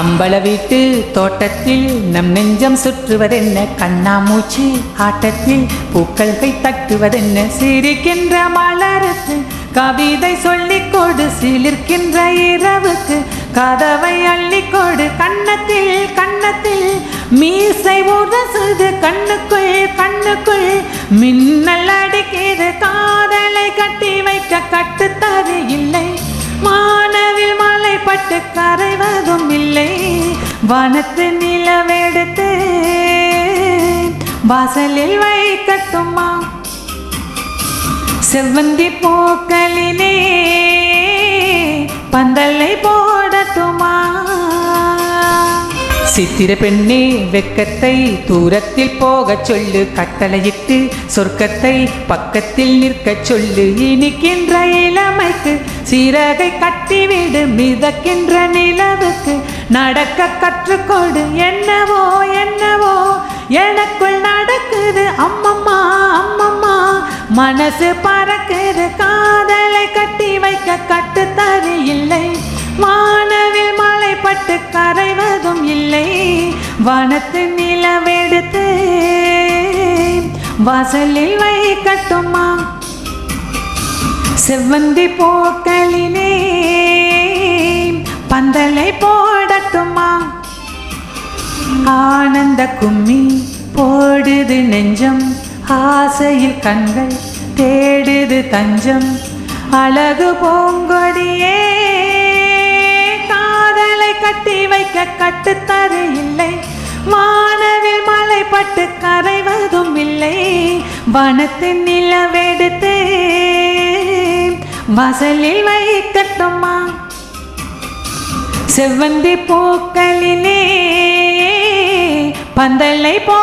அம்பல வீட்டு தோட்டத்தில் நம் நெஞ்சம் சுற்றுவதென்ன, கண்ணாமூச்சி ஆட்டத்தில் பூக்கள்கை தட்டுவதென்ன, சிரிக்கின்ற மலருக்கு கவிதை சொல்லிக்கொடு, சிலிர்க்கின்ற இரவுக்கு கதவை அள்ளிக்கொடு, கண்ணத்தில் கண்ணத்தில் மீசை உரசுது, கண்ணுக்குள் கண்ணுக்குள் மின்னல் அடிக்கிறது, காதலை கட்டி வைக்க கட்டுத்தரு இல்லை, மானவில் மலை பட்டு கரைவதும் இல்லை, வனத்து நிலவெடுத்து வாசலில் வைக்கட்டுமா, செவ்வந்தி பூக்களிலே பந்தலை போடட்டுமா, சித்திர பெண்ணே வெக்கத்தை தூரத்தில் போகச் சொல்லு, கட்டளையிட்டு சொர்க்கத்தை பக்கத்தில் நிற்கச் சொல்லு, இனிக்கின்ற இளமைக்கு சிறகை கட்டிவிடு, மிதக்கின்ற நிலவுக்கு நடக்க கற்றுக்கொடு, என்னவோ என்னவோ எனக்குள் நடக்குது, அம்மம்மா அம்மம்மா மனசு பறக்குது, காதலை கட்டி வைக்க கட்டுத்தரு இல்லை, வானவில் மலை பட்டு கரைவதும் இல்லை, வனத்து நிலவெடுத்து வாசலில் வைக்கட்டுமா, செவ்வந்தி பூக்களிலே பந்தலை போடட்டுமா, ஆனந்த கும்மி போடுது நெஞ்சம், ஆசையில் கண்கள் தேடுது தஞ்சம், அழகு பூங்கொடியே காதலை கட்டி வைக்க கட்டுத்தரு இல்லை, வானவில் மலை பட்டு கரைவதும் இல்லை, வனத்தின் நிலவெடுத்து வாசலில் வைக்கட்டுமா, செவ்வந்தி பூக்களிலே பந்தலை போ